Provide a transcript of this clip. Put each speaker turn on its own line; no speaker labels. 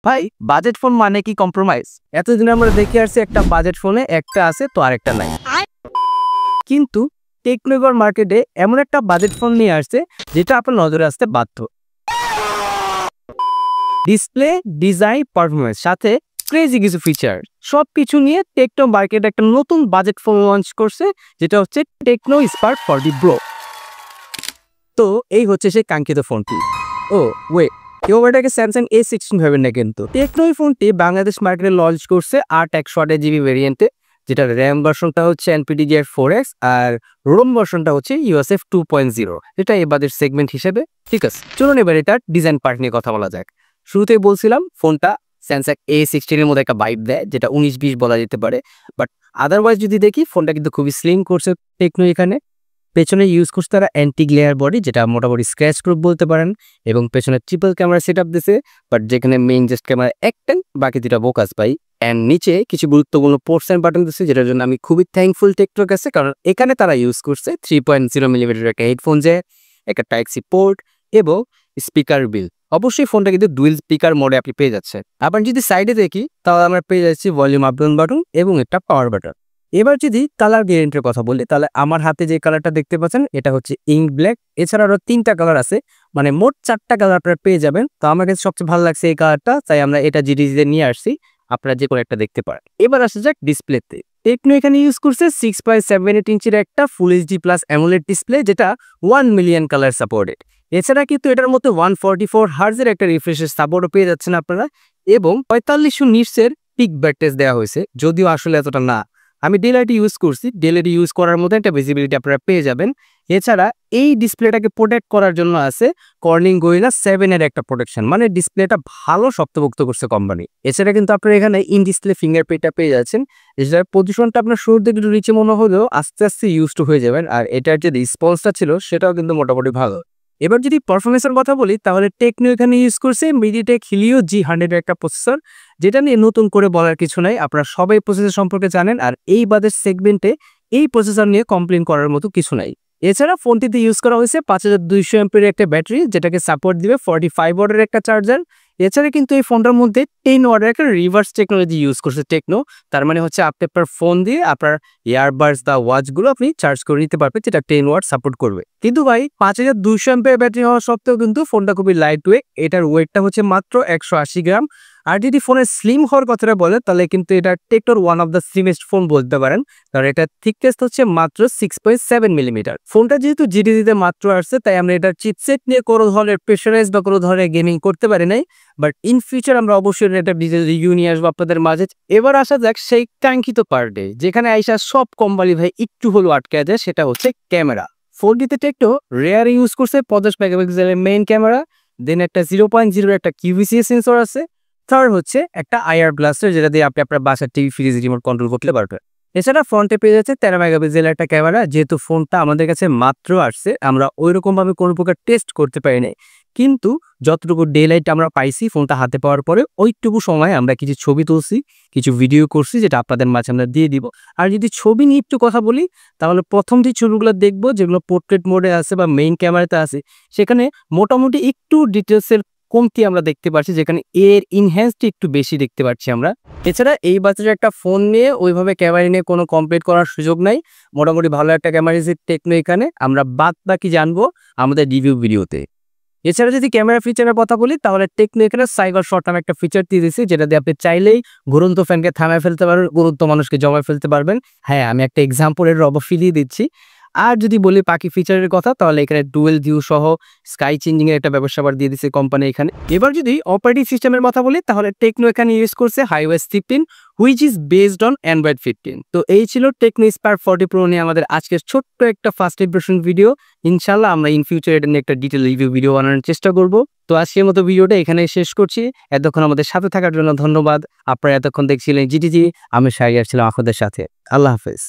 ভাই budget phone মানে কি কম্প্রোমাইজ? এতদিন আমরা দেখে আসছি একটা বাজেট ফোনে একটা আছে তো আরেকটা নাই, কিন্তু টেকনো এবার মার্কেটে এমন একটা বাজেট ফোন নিয়ে আসছে যেটা আপনার নজরে আসতে বাধ্য। ডিসপ্লে, ডিজাইন, পারফরমেন্স সাথে ক্রেজি কিছু ফিচার সবকিছু নিয়ে টেকনো মার্কেটে একটা নতুন বাজেট ফোন লঞ্চ করছে, যেটা হচ্ছে টেকনো স্পার্ক 40 প্রো। তো এই হচ্ছে সেই কাঙ্ক্ষিত ফোনটি। ও ওয়েট, কেউ এটাকে স্যামসাং A16 ভাবেন না, কিন্তু টেকনো এই ফোনটি বাংলাদেশ মার্কেটে লঞ্চ করছে 8/128GB ভেরিয়েন্টে, যেটা র্যাম ভার্সনটা হচ্ছে NPDDR4X আর রোম ভার্সনটা হচ্ছে USF 2.0, যেটা এবারের সেগমেন্ট হিসেবে। ঠিক আছে, চলুন এবার এটার ডিজাইন পার্ট নিয়ে কথা বলা যাক। শুরুতেই বলছিলাম ফোনটা স্যামসাং A16 এর মধ্যে একটা ভাইব দেয়, যেটা 19-20 বলা যেতে পারে। বাট আদারওয়াইজ যদি দেখি, ফোনটা কিন্তু খুবই স্লিম করছে টেকনো। এখানে পেছনে ইউজ করছে তারা অ্যান্টি গ্লেয়ার বডি, যেটা মোটামুটি স্ক্র্যাচ প্রুফ বলতে পারেন, এবং পেছনে ট্রিপল ক্যামেরা সেট আপ দিছে, বাট যেখানে মেইন জাস্ট ক্যামেরা একটাই, বাকি দুটা বোকাস পাই। অ্যান্ড নিচে কিছু গুরুত্বপূর্ণ পোর্টস এন্ড বাটন দিচ্ছে, যেটার জন্য আমি খুবই থ্যাঙ্কফুল টেকনোর কাছে, কারণ এখানে তারা ইউজ করছে 3.0mm একটা হেডফোন জ্যাক, একটা টাইপ সি পোর্ট এবং স্পিকার বিল। অবশ্যই ফোনটা কিন্তু ডুয়েল স্পিকার মোডে আপনি পেয়ে যাচ্ছেন। আবার যদি সাইডে দেখি, তাহলে আমরা পেয়ে যাচ্ছি ভলিউম আপ ডাউন বাটন এবং একটা পাওয়ার বাটন। এবার যদি কালার ভেরিয়েন্টের কথা বলি, তাহলে আমার হাতে যে কালারটা দেখতে পাচ্ছেন এটা হচ্ছে ইঙ্ক ব্ল্যাক। এছাড়া আরো 3টা কালার আছে, মানে মোট 4টা কালার আপনারা পেয়ে যাবেন। তো আমার কাছে সবচেয়ে ভালো লাগছে এই কালারটা, তাই আমরা এটা জিডিজিতে নিয়ে আসছি। আপনারা যে কোনো একটা দেখতে পারেন। এবার আসা যাক ডিসপ্লেতে। টেকনো এখানে ইউজ করছে 6.78 ইঞ্চির একটা ফুল HD প্লাস অ্যামোলেড ডিসপ্লে, যেটা 1 মিলিয়ন কালার সাপোর্টেড। এছাড়া কিন্তু এটার মধ্যে 144 হার্জের একটা রিফ্রেশের সাপোর্টও পেয়ে যাচ্ছেন আপনারা, এবং 4500 নিটসের পিক ব্রাইটনেস দেওয়া হয়েছে, যদিও আসলে এতটা না। আমি ডেলাইট ইউজ করছি, ডেলাইট ইউজ করার মধ্যে একটা ভিজিবিলিটি আপনারা পেয়ে যাবেন। এছাড়া এই ডিসপ্লেটাকে প্রোটেক্ট করার জন্য আছে কর্নিং গোরিলা 7 এর একটা প্রোটেকশন, মানে ডিসপ্লেটা ভালো শক্তপোক্ত করছে কোম্পানি। এছাড়া কিন্তু আপনারা এখানে ইন ডিসপ্লে ফিঙ্গারপ্রিন্টটা পেয়ে যাচ্ছেন, যেটার পজিশনটা আপনার শুরুর দিকে একটু নিচে মনে হলেও আস্তে আস্তে ইউজ টু হয়ে যাবেন। আর এটার যে রেসপন্সটা ছিল সেটাও কিন্তু মোটামুটি ভালো। এবার যদি পারফরমেন্সের কথা বলি, তাহলে টেকনো এখানে ইউজ করছে মিডিটেক হিলিও G100 এর একটা প্রসেসর, যেটা নিয়ে নতুন করে বলার কিছু নাই, আপনারা সবাই প্রসেসর সম্পর্কে জানেন। আর এই বাজেট সেগমেন্টে এই প্রসেসর নিয়ে কমপ্লেন করার মতো কিছু নাই। এছাড়া ফোনটিতে ইউজ করা হয়েছে 5200 এমপির একটা ব্যাটারি, যেটাকে সাপোর্ট দিবে 45 ওয়াটের একটা চার্জার। এছাড়া কিন্তু এই ফোনটার মধ্যে 10 ওয়াটের একটা রিভার্স টেকনোলজি ইউজ করছে টেকনো। তার মানে হচ্ছে আপনি আপনার ফোন দিয়ে আপনার ইয়ারবাডস বা ওয়াচগুলো আপনি চার্জ করে নিতে পারবেন, যেটা 10 ওয়াট সাপোর্ট করবে। কিন্তু ভাই 5200 এমপির ব্যাটারি হওয়া সত্ত্বেও কিন্তু ফোনটা খুবই লাইট ওয়েট। এটার ওয়েটটা হচ্ছে মাত্র 180 গ্রাম। আর যদি ফোনের স্লিম হওয়ার কথাটা বলে, তাহলে কিন্তু এটা টেকনোর one of the slimmest phone বলতে পারেন, কারণ এটা থিকনেস হচ্ছে মাত্র 6.7mm। ফোনটা যেহেতু জিডিজিতে মাত্র আসছে, তাই আমরা এটার চিপসেট নিয়ে কোনো ধরনের প্রেশারাইজ বা কোনো ধরনের গেমিং করতে পারি নাই। বাট ইন ফিউচার আমরা অবশ্যই এটা ডিটেইল রিভিউ নিয়ে আসবো আপনাদের মাঝে। এবার আসা যাক সেই কাঙ্ক্ষিত পার্টে, যেখানে আইসা সব কোম্পানি ভাই একটু হলেও আটকে যায়, সেটা হচ্ছে ক্যামেরা। ফোনটিতে টেকনো রেয়ার ইউজ করছে 50 মেগাপিক্সেলের মেইন ক্যামেরা, দেন একটা 0.0 একটা QVC সেন্সর আছে, থার্ড হচ্ছে একটা IR ব্লাস্টার, যেটা দিয়ে আপনি আপনার বাসার টিভি ফ্রিজ রিমোট কন্ট্রোল করতে পারবেন। এছাড়া ফ্রন্টে পেয়ে যাচ্ছে 13 মেগাপিক্সেলের একটা ক্যামেরা। যেহেতু ফোনটা আমাদের কাছে মাত্র আসছে, আমরা ওইরকম ভাবে কোনো প্রকার টেস্ট করতে পারি নাই, কিন্তু যতটুকু ডে লাইট আমরা পাইছি ফোনটা হাতে পাওয়ার পরে, ওইটুকু সময় আমরা কিছু ছবি তুলছি, কিছু ভিডিও করছি, যেটা আপনাদের মাঝে আমরা দিয়ে দিব। আর যদি ছবি নিয়ে একটু কথা বলি, তাহলে প্রথম যে ছবিগুলো দেখবো, যেগুলো পোর্ট্রেট মোডে আছে বা মেইন ক্যামেরাতে আছে, সেখানে মোটামুটি একটু ডিটেলসের কমতি আমরা দেখতে পাচ্ছি, যেখানে এর ইনহ্যান্সটি একটু বেশি দেখতে পাচ্ছি আমরা। এছাড়া এই বাজারে একটা ফোন নিয়ে ওইভাবে ক্যামেরা নিয়ে কোনো কমপ্লিট করার সুযোগ নাই। মোটামুটি ভালো একটা ক্যামেরা টেকনো এখানে, আমরা বাদ বাকি জানবো আমাদের রিভিউ ভিডিওতে। এছাড়া যদি ক্যামেরা ফিচারের কথা বলি, তাহলে টেকনো এখানে সাইবার শট নামে একটা ফিচার দিয়ে দিয়েছে, যেটা দিয়ে আপনি চাইলেই ঘুরন্ত ফ্যানকে থামায় ফেলতে পারবেন, ঘুরন্ত মানুষকে জমায় ফেলতে পারবেন। হ্যাঁ, আমি একটা এক্সাম্পলের অবশ্যই দিয়ে দিচ্ছি। আর যদি বলি বাকি ফিচারের কথা, তাহলে এখানে ডুয়েল ভিউ সহ স্কাই চেঞ্জিং এর একটা ব্যবস্থা দিয়ে দিয়েছে কোম্পানি এখানে। এবার যদি অপারেটিং সিস্টেমের কথা বলি, তাহলে টেকনো এখানে ইউজ করছে iOS 15, which is based on Android 15। তো এই ছিল টেকনো স্পার্ক 40 প্রো নিয়ে আমাদের আজকের ছোট্ট একটা ফার্স্ট ইমপ্রেশন ভিডিও। ইনশাল্লাহ আমরা ইন ফিউচার এটা নিয়ে একটা ডিটেল রিভিউ ভিডিও বানানোর চেষ্টা করব। তো আজকের মতো ভিডিওটা এখানে শেষ করছি। এতক্ষণ আমাদের সাথে থাকার জন্য ধন্যবাদ। আপনারা এতক্ষণ দেখছিলেন জিটিজি, আমি শাহরিয়ার ছিলাম আপনাদের সাথে। আল্লাহ হাফেজ।